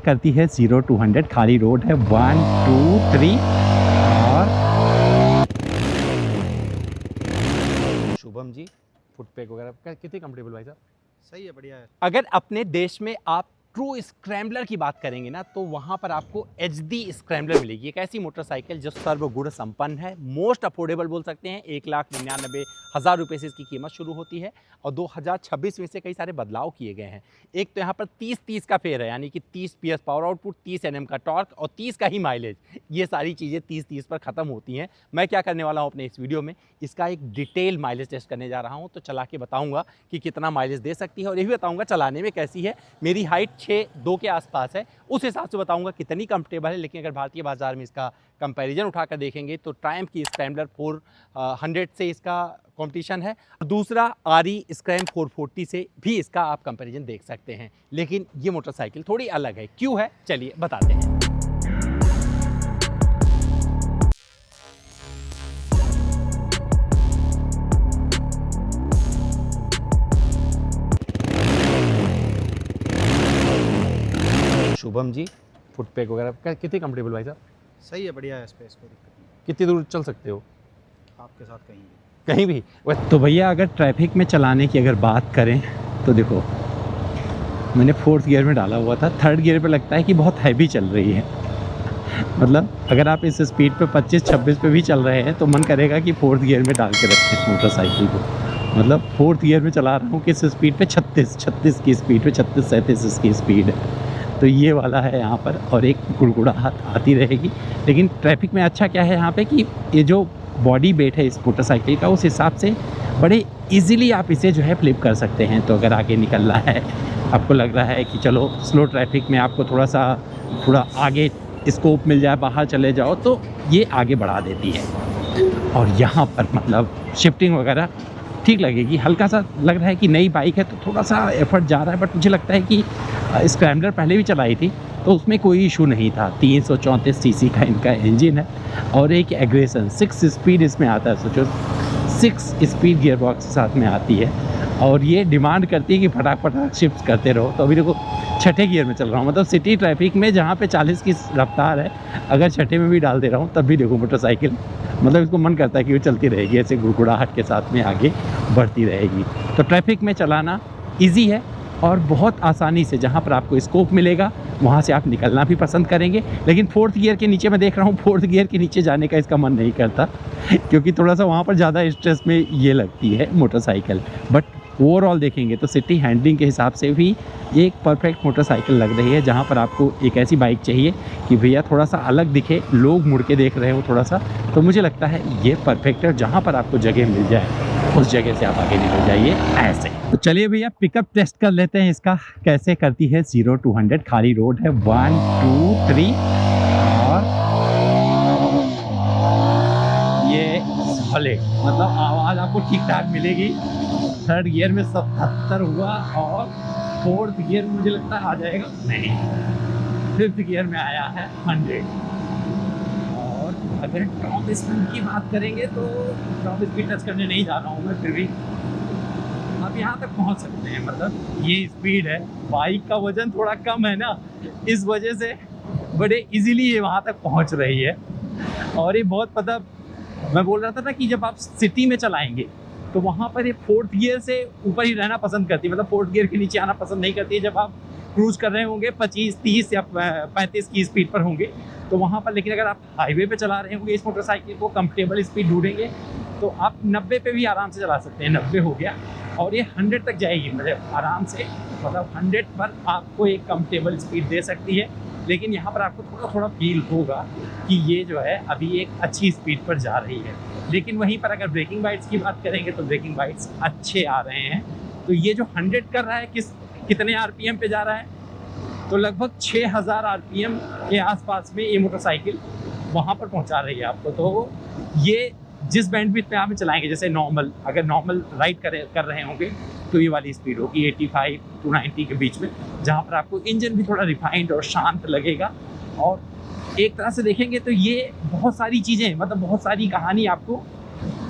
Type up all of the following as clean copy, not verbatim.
करती है 0 to 100, खाली रोड है 1 2 3 और शुभम जी फुट पैक वगैरह कितनी कंफर्टेबल भाई साहब? सही है, बढ़िया है। अगर अपने देश में आप ट्रू स्क्रैम्बलर की बात करेंगे ना, तो वहाँ पर आपको HD स्क्रैम्बलर मिलेगी। एक ऐसी मोटरसाइकिल जो सर्वगुण संपन्न है, मोस्ट अफोर्डेबल बोल सकते हैं। 1,99,000 रुपये से इसकी कीमत शुरू होती है और 2026 में से कई सारे बदलाव किए गए हैं। एक तो यहाँ पर 30-30 का फेयर है, यानी कि 30 PS पावर आउटपुट, 30 Nm का टॉर्क और 30 का ही माइलेज। ये सारी चीज़ें 30-30 पर ख़त्म होती हैं। मैं क्या करने वाला हूँ अपने इस वीडियो में, इसका एक डिटेल माइलेज टेस्ट करने जा रहा हूँ। तो चला के बताऊँगा कि कितना माइलेज दे सकती है और ये भी बताऊँगा चलाने में कैसी है। मेरी हाइट 6'2" के आसपास है, उस हिसाब से बताऊंगा कितनी कंफर्टेबल है। लेकिन अगर भारतीय बाजार में इसका कंपैरिजन उठाकर देखेंगे तो ट्रायम्फ की स्क्रैम्बलर 400 से इसका कंपटीशन है। दूसरा RE स्क्रैम 440 से भी इसका आप कंपैरिजन देख सकते हैं। लेकिन ये मोटरसाइकिल थोड़ी अलग है, क्यों है चलिए बताते हैं। शुभम जी फुट पैक वगैरह कितनी कंफर्टेबल भाई साहब? सही है, बढ़िया है। स्पेस कोई दिक्कत नहीं, कितनी दूर चल सकते हो? आपके साथ कहीं भी। कहीं भी। तो भैया अगर ट्रैफिक में चलाने की अगर बात करें तो देखो, मैंने 4th गियर में डाला हुआ था। 3rd गियर पे लगता है कि बहुत हैवी चल रही है। मतलब अगर आप इस स्पीड पे 25-26 पे भी चल रहे हैं तो मन करेगा कि 4th गियर में डाल के रखें इस मोटरसाइकिल को। मतलब 4th गियर में चला रहा हूँ कि इस स्पीड पे 36 की स्पीड पे 36-37 की स्पीड है। तो ये वाला है यहाँ पर, और एक गुड़गुड़ाहट आती रहेगी। लेकिन ट्रैफिक में अच्छा क्या है यहाँ पे कि ये जो बॉडी वेट है इस मोटरसाइकिल का, उस हिसाब से बड़े इजीली आप इसे जो है फ्लिप कर सकते हैं। तो अगर आगे निकलना है, आपको लग रहा है कि चलो स्लो ट्रैफिक में आपको थोड़ा आगे स्कोप मिल जाए, बाहर चले जाओ, तो ये आगे बढ़ा देती है। और यहाँ पर मतलब शिफ्टिंग वगैरह ठीक लगेगी। हल्का सा लग रहा है कि नई बाइक है तो थोड़ा सा एफर्ट जा रहा है, बट मुझे लगता है कि स्क्रैम्बलर पहले भी चलाई थी तो उसमें कोई इशू नहीं था। 334 सीसी का इनका इंजन है और एक एग्रेशन 6 स्पीड इसमें आता है। सोचो 6 स्पीड गियर बॉक्स साथ में आती है और ये डिमांड करती है कि फटाक शिफ्ट करते रहो। तो अभी देखो 6ठे गियर में चल रहा हूँ, मतलब सिटी ट्रैफिक में जहाँ पे 40 की रफ्तार है, अगर 6ठे में भी डाल दे रहा हूँ तब भी देखो मोटरसाइकिल, मतलब इसको मन करता है कि वो चलती रहेगी, ऐसे गुड़गुड़ाहट के साथ में आगे बढ़ती रहेगी। तो ट्रैफिक में चलाना ईजी है और बहुत आसानी से जहाँ पर आपको स्कोप मिलेगा वहाँ से आप निकलना भी पसंद करेंगे। लेकिन 4th गियर के नीचे मैं देख रहा हूँ, 4th गियर के नीचे जाने का इसका मन नहीं करता क्योंकि थोड़ा सा वहाँ पर ज़्यादा स्ट्रेस में ये लगती है मोटरसाइकिल। बट ओवरऑल देखेंगे तो सिटी हैंडलिंग के हिसाब से भी ये एक परफेक्ट मोटरसाइकिल लग रही है, जहाँ पर आपको एक ऐसी बाइक चाहिए कि भैया थोड़ा सा अलग दिखे, लोग मुड़ के देख रहे हो थोड़ा सा, तो मुझे लगता है ये परफेक्ट है। जहाँ पर आपको जगह मिल जाए उस जगह से आप आगे निकल जाइए ऐसे। तो चलिए भैया पिकअप टेस्ट कर लेते हैं इसका कैसे करती है 0 to 100, खाली रोड है 1 2 3 और ये सॉलिड, मतलब आवाज़ आपको ठीक ठाक मिलेगी। 3rd गियर में 77 हुआ और 4th गियर में मुझे लगता है आ जाएगा नहीं, 5th गियर में आया है 100। और अगर टॉप स्पीड की बात करेंगे तो टॉप स्पीड टच करने नहीं जा रहा हूँ मैं, फिर भी आप यहाँ तक पहुँच सकते हैं। मतलब ये स्पीड है, बाइक का वजन थोड़ा कम है ना, इस वजह से बड़े इजीली ये वहाँ तक पहुँच रही है। और ये बहुत पता, मैं बोल रहा था ना कि जब आप सिटी में चलाएंगे तो वहाँ पर ये 4th गियर से ऊपर ही रहना पसंद करती है, मतलब 4th गियर के नीचे आना पसंद नहीं करती है। जब आप क्रूज कर रहे होंगे 25 30 या 35 की स्पीड पर होंगे तो वहाँ पर, लेकिन अगर आप हाईवे पे चला रहे होंगे इस मोटरसाइकिल को, कंफर्टेबल स्पीड ढूंढेंगे तो आप 90 पे भी आराम से चला सकते हैं। 90 हो गया और ये 100 तक जाएगी, मतलब आराम से, मतलब 100 पर आपको एक कंफर्टेबल स्पीड दे सकती है। लेकिन यहाँ पर आपको थोड़ा फील होगा कि ये जो है अभी एक अच्छी स्पीड पर जा रही है। लेकिन वहीं पर अगर ब्रेकिंग बाइट्स की बात करेंगे तो ब्रेकिंग बाइट्स अच्छे आ रहे हैं। तो ये जो 100 कर रहा है कितने RPM पे जा रहा है, तो लगभग 6000 RPM के आसपास में ये मोटरसाइकिल वहाँ पर पहुँचा रही है आपको। तो ये जिस बैंडविड्थ पे आप चलाएंगे, जैसे अगर नॉर्मल राइड कर रहे होंगे तो ये वाली स्पीड होगी 85 to 90 के बीच में, जहाँ पर आपको इंजन भी थोड़ा रिफाइंड और शांत लगेगा। और एक तरह से देखेंगे तो ये बहुत सारी चीज़ें, मतलब बहुत सारी कहानी आपको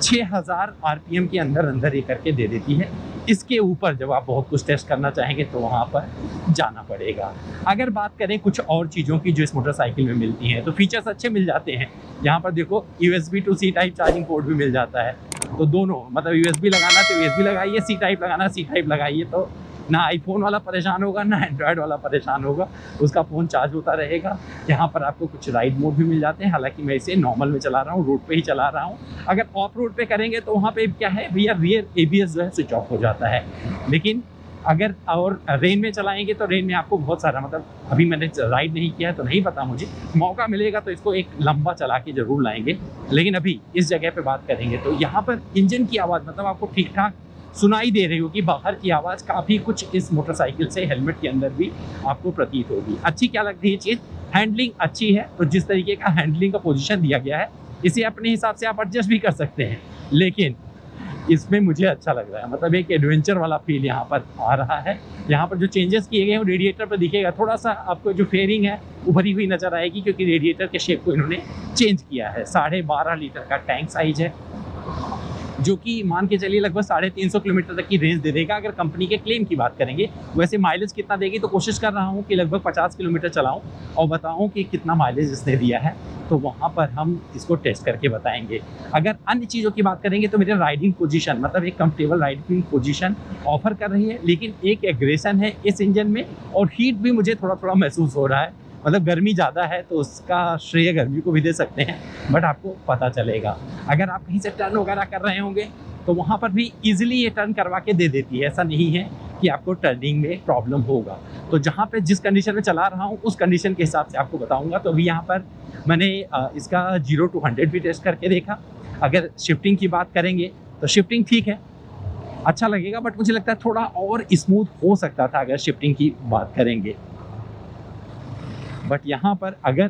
6000 RPM के अंदर ये करके दे देती है। इसके ऊपर जब आप बहुत कुछ टेस्ट करना चाहेंगे तो वहाँ पर जाना पड़ेगा। अगर बात करें कुछ और चीज़ों की जो इस मोटरसाइकिल में मिलती हैं, तो फीचर्स अच्छे मिल जाते हैं। यहाँ पर देखो USB to C type charging port भी मिल जाता है, तो दोनों मतलब USB लगाना तो USB लगाइए, C टाइप लगाना C टाइप लगाइए, तो ना आईफोन वाला परेशान होगा ना एंड्रॉयड वाला परेशान होगा, उसका फ़ोन चार्ज होता रहेगा। यहाँ पर आपको कुछ राइड मोड भी मिल जाते हैं, हालांकि मैं इसे नॉर्मल में चला रहा हूँ, रोड पे ही चला रहा हूँ। अगर ऑफ रोड पे करेंगे तो वहाँ पे क्या है भैया, रियर ABS जो है स्विच ऑफ हो जाता है। लेकिन अगर और रेन में चलाएंगे तो रेन में आपको बहुत सारा, मतलब अभी मैंने राइड नहीं किया है तो नहीं पता, मुझे मौका मिलेगा तो इसको एक लंबा चला के ज़रूर लाएंगे। लेकिन अभी इस जगह पे बात करेंगे तो यहाँ पर इंजन की आवाज़ मतलब आपको ठीक ठाक सुनाई दे रही होगी, बाहर की आवाज़ काफ़ी कुछ इस मोटरसाइकिल से हेलमेट के अंदर भी आपको प्रतीत होगी। अच्छी क्या लगती है चीज़, हैंडलिंग अच्छी है, तो जिस तरीके का हैंडलिंग का पोजीशन दिया गया है इसे अपने हिसाब से आप एडजस्ट भी कर सकते हैं, लेकिन इसमें मुझे अच्छा लग रहा है, मतलब एक एडवेंचर वाला फील यहाँ पर आ रहा है। यहाँ पर जो चेंजेस किए गए हैं वो रेडिएटर पर दिखेगा, थोड़ा सा आपको जो फेयरिंग है उभरी हुई नज़र आएगी, क्योंकि रेडिएटर के शेप को इन्होंने चेंज किया है। 12.5 लीटर का टैंक साइज है, जो कि मान के चलिए लगभग 350 किलोमीटर तक की रेंज दे देगा अगर कंपनी के क्लेम की बात करेंगे। वैसे माइलेज कितना देगी तो कोशिश कर रहा हूँ कि लगभग 50 किलोमीटर चलाऊँ और बताऊँ कि कितना माइलेज इसने दिया है, तो वहाँ पर हम इसको टेस्ट करके बताएंगे। अगर अन्य चीज़ों की बात करेंगे तो मेरे राइडिंग पोजीशन मतलब एक कंफर्टेबल राइडिंग पोजीशन ऑफर कर रही है, लेकिन एक एग्रेशन है इस इंजन में और हीट भी मुझे थोड़ा थोड़ा महसूस हो रहा है। मतलब गर्मी ज़्यादा है तो उसका श्रेय गर्मी को भी दे सकते हैं, बट आपको पता चलेगा। अगर आप कहीं से टर्न वगैरह कर रहे होंगे तो वहाँ पर भी इजीली ये टर्न करवा के दे देती है, ऐसा नहीं है कि आपको टर्निंग में प्रॉब्लम होगा। तो जहाँ पे जिस कंडीशन में चला रहा हूँ उस कंडीशन के हिसाब से आपको बताऊँगा। तो अभी यहाँ पर मैंने इसका 0 to 100 भी टेस्ट करके देखा। अगर शिफ्टिंग की बात करेंगे तो शिफ्टिंग ठीक है, अच्छा लगेगा, बट मुझे लगता है थोड़ा और स्मूथ हो सकता था अगर शिफ्टिंग की बात करेंगे। बट यहाँ पर अगर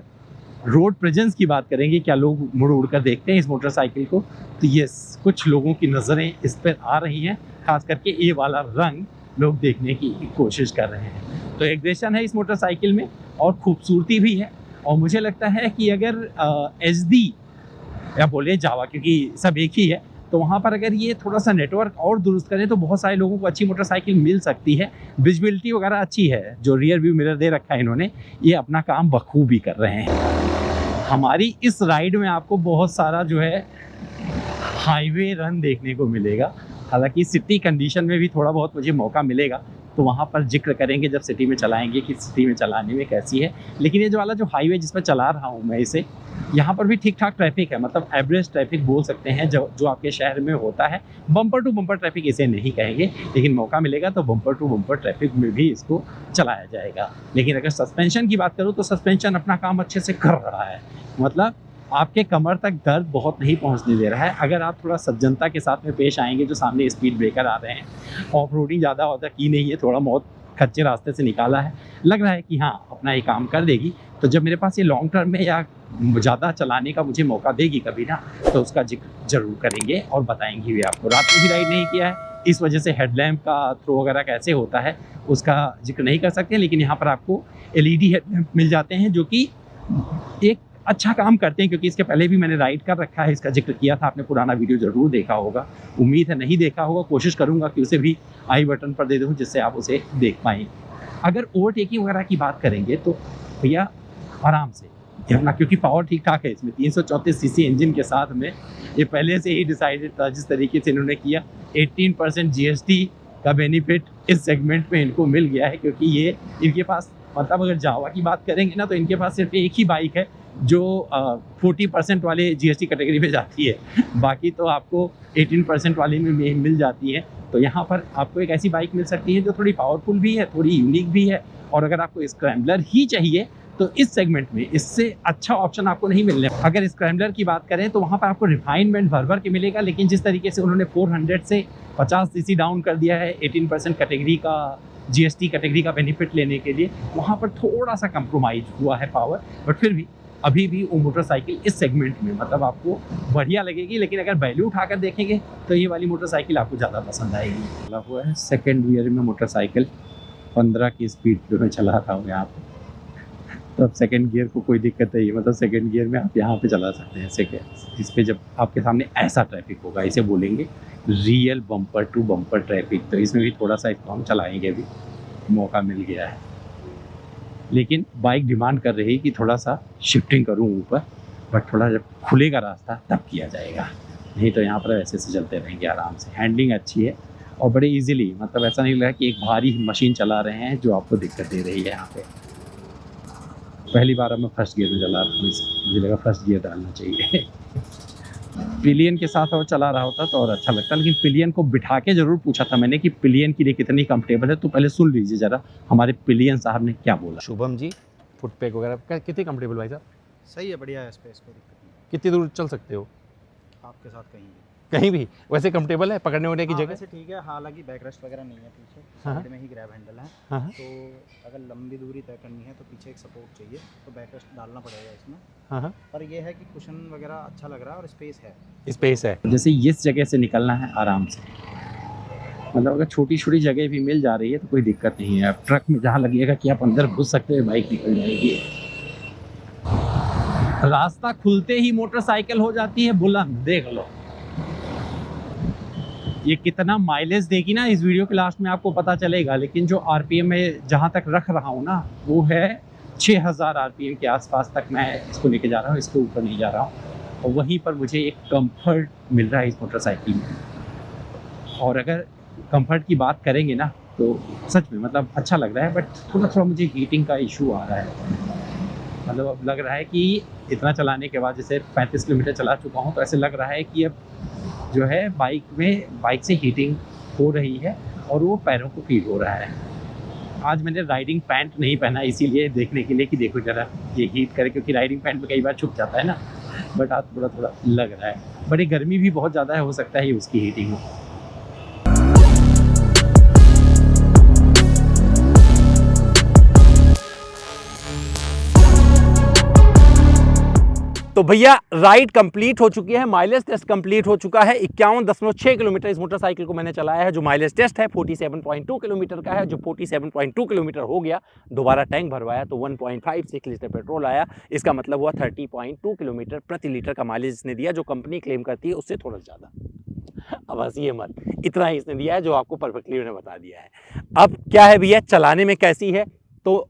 रोड प्रेजेंस की बात करेंगे, क्या लोग मुड़ उड़ कर देखते हैं इस मोटरसाइकिल को, तो ये कुछ लोगों की नज़रें इस पर आ रही हैं, खास करके ये वाला रंग लोग देखने की कोशिश कर रहे हैं। तो एग्रेशन है इस मोटरसाइकिल में और खूबसूरती भी है, और मुझे लगता है कि अगर HD या बोले जावा, क्योंकि सब एक ही है, तो वहाँ पर अगर ये थोड़ा सा नेटवर्क और दुरुस्त करें तो बहुत सारे लोगों को अच्छी मोटरसाइकिल मिल सकती है। विजिबिलिटी वगैरह अच्छी है, जो रियर व्यू मिरर दे रखा है इन्होंने, ये अपना काम बखूबी कर रहे हैं। हमारी इस राइड में आपको बहुत सारा जो है हाईवे रन देखने को मिलेगा, हालांकि सिटी कंडीशन में भी थोड़ा बहुत मुझे मौका मिलेगा तो वहाँ पर जिक्र करेंगे जब सिटी में चलाएंगे कि सिटी में चलाने में कैसी है। लेकिन ये जो वाला जो हाईवे जिस पर चला रहा हूँ मैं इसे, यहाँ पर भी ठीक ठाक ट्रैफिक है, मतलब एवरेज ट्रैफिक बोल सकते हैं जो आपके शहर में होता है। बम्पर टू बम्पर ट्रैफिक इसे नहीं कहेंगे, लेकिन मौका मिलेगा तो बम्पर टू बम्पर ट्रैफिक में भी इसको चलाया जाएगा। लेकिन अगर सस्पेंशन की बात करूँ तो सस्पेंशन अपना काम अच्छे से कर रहा है, मतलब आपके कमर तक दर्द बहुत नहीं पहुंचने दे रहा है। अगर आप थोड़ा सज्जनता के साथ में पेश आएंगे, जो सामने स्पीड ब्रेकर आ रहे हैं, ऑफ रोडिंग ज़्यादा होता की नहीं है, थोड़ा बहुत कच्चे रास्ते से निकाला है, लग रहा है कि हाँ अपना ये काम कर देगी। तो जब मेरे पास ये लॉन्ग टर्म में या ज़्यादा चलाने का मुझे मौका देगी कभी ना, तो उसका जिक्र जरूर करेंगे और बताएंगे भी आपको। रात में भी राइड नहीं किया है, इस वजह से हेडलैम्प का थ्रो वगैरह कैसे होता है उसका जिक्र नहीं कर सकते, लेकिन यहाँ पर आपको LED हेडलैम्प मिल जाते हैं जो कि एक अच्छा काम करते हैं, क्योंकि इसके पहले भी मैंने राइड कर रखा है, इसका जिक्र किया था, आपने पुराना वीडियो ज़रूर देखा होगा। उम्मीद है नहीं देखा होगा, कोशिश करूँगा कि उसे भी आई बटन पर दे दूँ जिससे आप उसे देख पाएँ। अगर ओवरटेकिंग वगैरह की बात करेंगे तो भैया आराम से अपना, क्योंकि पावर ठीक ठाक है इसमें, 334 cc इंजन के साथ में, ये पहले से ही डिसाइडेड था जिस तरीके से इन्होंने किया। 18% GST का बेनिफिट इस सेगमेंट में इनको मिल गया है, क्योंकि ये इनके पास, मतलब अगर जावा की बात करेंगे ना तो इनके पास सिर्फ एक ही बाइक है जो 40% वाले GST कैटेगरी में जाती है, बाकी तो आपको 18% वाले में मिल जाती है। तो यहाँ पर आपको एक ऐसी बाइक मिल सकती है जो थोड़ी पावरफुल भी है, थोड़ी यूनिक भी है, और अगर आपको स्क्रैम्बलर ही चाहिए तो इस सेगमेंट में इससे अच्छा ऑप्शन आपको नहीं मिलने। अगर स्क्रैम्बलर की बात करें तो वहाँ पर आपको रिफाइनमेंट भर के मिलेगा, लेकिन जिस तरीके से उन्होंने 400 से 50 cc डाउन कर दिया है 18% कैटेगरी का GST कैटेगरी का बेनिफिट लेने के लिए, वहाँ पर थोड़ा सा कंप्रोमाइज हुआ है पावर, बट फिर भी अभी भी वो मोटरसाइकिल इस सेगमेंट में मतलब आपको बढ़िया लगेगी। लेकिन अगर वैल्यू उठाकर देखेंगे तो ये वाली मोटरसाइकिल आपको ज़्यादा पसंद आएगी। चला हुआ है सेकेंड गियर में मोटरसाइकिल, 15 की स्पीड पे मैं चला रहा हूँ यहाँ पर। तो अब सेकंड गियर को कोई दिक्कत नहीं है, मतलब सेकंड गियर में आप यहाँ पे चला सकते हैं सेकंड। इस पे जब आपके सामने ऐसा ट्रैफिक होगा, इसे बोलेंगे real bumper to bumper traffic, तो इसमें भी थोड़ा सा इसको हम चलाएंगे, अभी मौका मिल गया है। लेकिन बाइक डिमांड कर रही है कि थोड़ा सा शिफ्टिंग करूँ ऊपर, बट थोड़ा जब खुलेगा रास्ता तब किया जाएगा, नहीं तो यहाँ पर ऐसे से चलते रहेंगे आराम से। हैंडलिंग अच्छी है और बड़े इजीली, मतलब ऐसा नहीं लगा कि एक भारी मशीन चला रहे हैं जो आपको दिक्कत दे रही है। यहाँ पे पहली बार अब मैं फर्स्ट गियर में चला रहा हूँ, मुझे लगा फर्स्ट गियर डालना चाहिए। पिलियन के साथ और चला रहा होता तो और अच्छा लगता, लेकिन पिलियन को बिठा के ज़रूर पूछा था मैंने कि पिलियन के लिए कितनी कंफर्टेबल है, तो पहले सुन लीजिए ज़रा हमारे पिलियन साहब ने क्या बोला। शुभम जी, फुट पैक वगैरह कितनी कंफर्टेबल भाई साहब? सही है, बढ़िया है स्पेस, कोई दिक्कत नहीं। कितनी दूर चल सकते हो? आपके साथ कहीं भी। कहीं भी वैसे कंफर्टेबल है पकड़ने वकड़ने की हाँ, जगह? वैसे ठीक है, हालांकि बैक रेस्ट वगैरह नहीं है पीछे, हाँ। साइड में ही ग्रैब हैंडल है। हाँ हाँ तो अगर लंबी दूरी तय करनी है तो पीछे एक सपोर्ट चाहिए, तो बैक रेस्ट डालना पड़ेगा इसमें। हाँ हाँ, पर ये है कि कुशन वगैरह अच्छा लग रहा है और स्पेस है। स्पेस है। जैसे इस जगह से निकलना है आराम से, मतलब अगर छोटी छोटी जगह भी मिल जा रही है तो कोई दिक्कत नहीं है। अब ट्रक में जहाँ लगेगा कि आप अंदर घुस सकते हैं, बाइक निकल जाएगी। रास्ता खुलते ही मोटरसाइकिल हो जाती है बुलंद, देख लो ये कितना माइलेज देगी ना, इस वीडियो के लास्ट में आपको पता चलेगा। लेकिन जो आरपीएम में जहाँ तक रख रहा हूँ ना, वो है 6000 आरपीएम के आसपास तक मैं इसको लेके जा रहा हूँ, इसके ऊपर नहीं जा रहा हूँ। और वहीं पर मुझे एक कंफर्ट मिल रहा है इस मोटरसाइकिल में। और अगर कंफर्ट की बात करेंगे ना तो सच में मतलब अच्छा लग रहा है, बट थोड़ा थोड़ा मुझे हीटिंग का इशू आ रहा है। मतलब अब लग रहा है कि इतना चलाने के बाद, जैसे 35 किलोमीटर चला चुका हूँ, तो ऐसे लग रहा है कि अब जो है बाइक से हीटिंग हो रही है और वो पैरों को फील हो रहा है। आज मैंने राइडिंग पैंट नहीं पहना, इसीलिए देखने के लिए कि देखो जरा ये हीट करे, क्योंकि राइडिंग पैंट में कई बार छुप जाता है ना, बट आज थोड़ा थोड़ा लग रहा है। बड़ी गर्मी भी बहुत ज़्यादा है, हो सकता है उसकी हीटिंग हो। तो भैया राइड कंप्लीट हो चुकी है, माइलेज टेस्ट कंप्लीट हो चुका है। 51.6 किलोमीटर इस मोटरसाइकिल को मैंने चलाया है। जो माइलेज टेस्ट है 47.2 किलोमीटर का है। जो 47.2 किलोमीटर हो गया, दोबारा टैंक भरवाया तो 1.56 लीटर पेट्रोल आया। इसका मतलब हुआ 30.2 किलोमीटर प्रति लीटर का माइलेज इसने दिया, जो कंपनी क्लेम करती है उससे थोड़ा ज़्यादा। अब हंसिए मत, इतना ही इसने दिया है जो आपको परफेक्टली उन्हें बता दिया है। अब क्या है भैया, चलाने में कैसी है, तो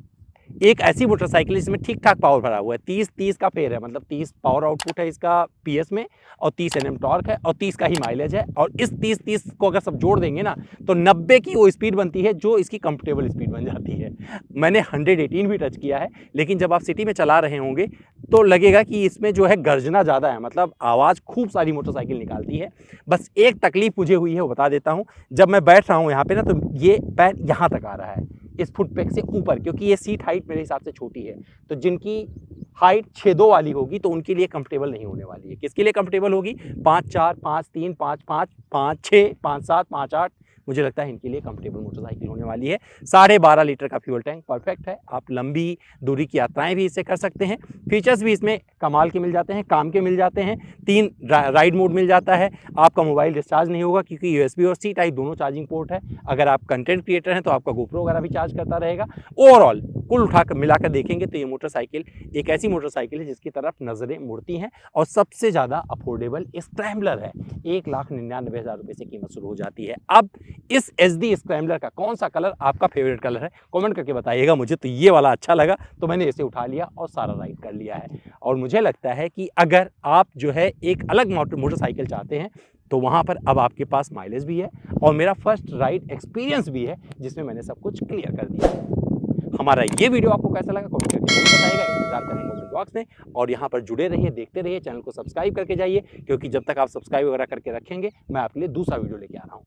एक ऐसी मोटरसाइकिल इसमें ठीक ठाक पावर भरा हुआ है। 30 का पेयर है, मतलब 30 पावर आउटपुट है इसका पीएस में, और 30 Nm टॉर्क है, और 30 का ही माइलेज है। और इस 30 को अगर सब जोड़ देंगे ना तो 90 की वो स्पीड बनती है, जो इसकी कंफर्टेबल स्पीड बन जाती है। मैंने 118 भी टच किया है, लेकिन जब आप सिटी में चला रहे होंगे तो लगेगा कि इसमें जो है गर्जना ज़्यादा है, मतलब आवाज़ खूब सारी मोटरसाइकिल निकालती है। बस एक तकलीफ मुझे हुई है, वो बता देता हूँ। जब मैं बैठ रहा हूँ यहाँ पे ना, तो ये पैर यहाँ तक आ रहा है इस फुट पैक से ऊपर, क्योंकि ये सीट हाइट मेरे हिसाब से छोटी है। तो जिनकी हाइट 6'2" वाली होगी तो उनके लिए कंफर्टेबल नहीं होने वाली है। किसके लिए कंफर्टेबल होगी? 5'4", 5'3", 5'5", 5'6", 5'7", 5'8", मुझे लगता है इनके लिए कंफर्टेबल मोटरसाइकिल होने वाली है। 12.5 लीटर का फ्यूल टैंक परफेक्ट है। आप लंबी दूरी की यात्राएं भी इससे कर सकते हैं। फीचर्स भी इसमें कमाल के मिल जाते हैं, काम के मिल जाते हैं। 3 राइड मोड मिल जाता है। आपका मोबाइल डिस्चार्ज नहीं होगा, क्योंकि USB और C टाइप दोनों चार्जिंग पोर्ट है। अगर आप कंटेंट क्रिएटर हैं तो आपका GoPro वगैरह भी चार्ज करता रहेगा। ओवरऑल कुल उठाकर मिलाकर देखेंगे तो ये मोटरसाइकिल एक ऐसी मोटरसाइकिल है जिसकी तरफ नज़रें मुड़ती हैं, और सबसे ज़्यादा अफोर्डेबल स्क्रैम्बलर है। 1,99,000 रुपये से कीमत शुरू हो जाती है। अब इस SD स्क्रैम्बलर का कौन सा कलर आपका फेवरेट कलर है, कमेंट करके बताइएगा। मुझे तो ये वाला अच्छा लगा, तो मैंने इसे उठा लिया और सारा राइड कर लिया है। और मुझे लगता है कि अगर आप जो है एक अलग मोटरसाइकिल चाहते हैं तो वहाँ पर अब आपके पास माइलेज भी है और मेरा फर्स्ट राइड एक्सपीरियंस भी है, जिसमें मैंने सब कुछ क्लियर कर दिया। हमारा ये वीडियो आपको कैसा लगा कमेंट करके जरूर बताइएगा, इंतजार करेंगे कमेंट बॉक्स में। और यहाँ पर जुड़े रहिए, देखते रहिए, चैनल को सब्सक्राइब करके जाइए, क्योंकि जब तक आप सब्सक्राइब वगैरह करके रखेंगे मैं आपके लिए दूसरा वीडियो लेके आ रहा हूँ।